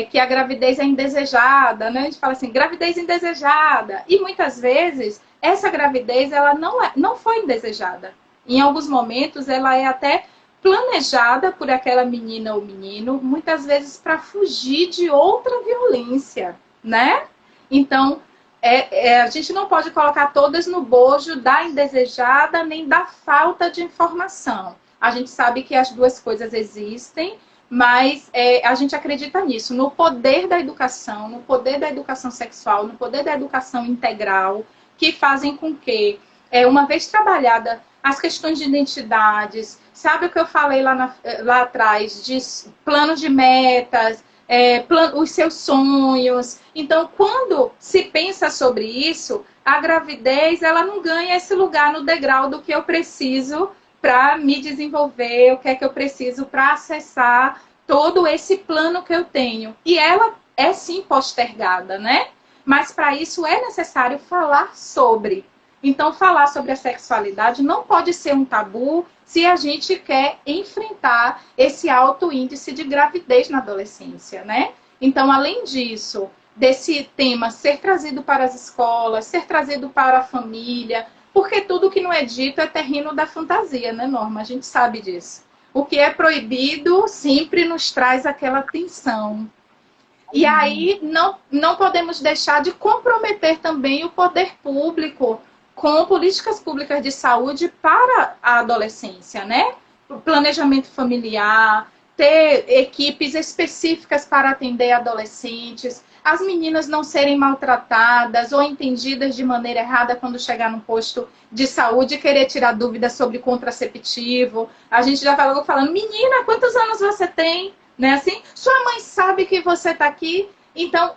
que a gravidez é indesejada, né? A gente fala assim, gravidez indesejada. E muitas vezes essa gravidez ela não foi indesejada. Em alguns momentos ela é até planejada por aquela menina ou menino, muitas vezes para fugir de outra violência, né? Então, a gente não pode colocar todas no bojo da indesejada nem da falta de informação. A gente sabe que as duas coisas existem, mas a gente acredita nisso, no poder da educação, no poder da educação sexual, no poder da educação integral, que fazem com que, uma vez trabalhada as questões de identidades, sabe o que eu falei lá atrás, de plano de metas, os seus sonhos. Então, quando se pensa sobre isso, a gravidez ela não ganha esse lugar no degrau do que eu preciso para me desenvolver, o que é que eu preciso para acessar todo esse plano que eu tenho. E ela é sim postergada, né? Mas para isso é necessário falar sobre. Então, falar sobre a sexualidade não pode ser um tabu se a gente quer enfrentar esse alto índice de gravidez na adolescência, né? Então, além disso, desse tema ser trazido para as escolas, ser trazido para a família, porque tudo que não é dito é terreno da fantasia, né, Norma? A gente sabe disso. O que é proibido sempre nos traz aquela tensão. E aí, não podemos deixar de comprometer também o poder público com políticas públicas de saúde para a adolescência, né? O planejamento familiar, ter equipes específicas para atender adolescentes, as meninas não serem maltratadas ou entendidas de maneira errada quando chegar no posto de saúde e querer tirar dúvidas sobre contraceptivo. A gente já falou falando, menina, quantos anos você tem? Né? Assim, sua mãe sabe que você está aqui. Então,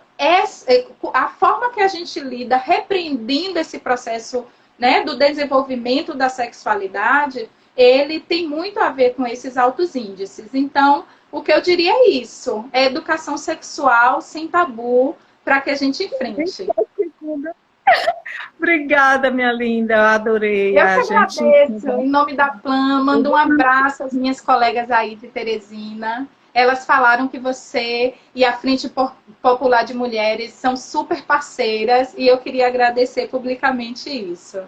a forma que a gente lida repreendendo esse processo, né, do desenvolvimento da sexualidade, ele tem muito a ver com esses altos índices. Então, o que eu diria é isso, é educação sexual sem tabu para que a gente enfrente. Obrigada, minha linda, eu adorei Eu que a gente. agradeço, em nome da Plan, mando um abraço às minhas colegas aí de Teresina. Elas falaram que você e a Frente Popular de Mulheres são super parceiras e eu queria agradecer publicamente isso.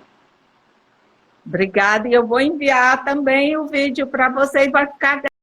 Obrigada, e eu vou enviar também o vídeo para vocês, vai ficar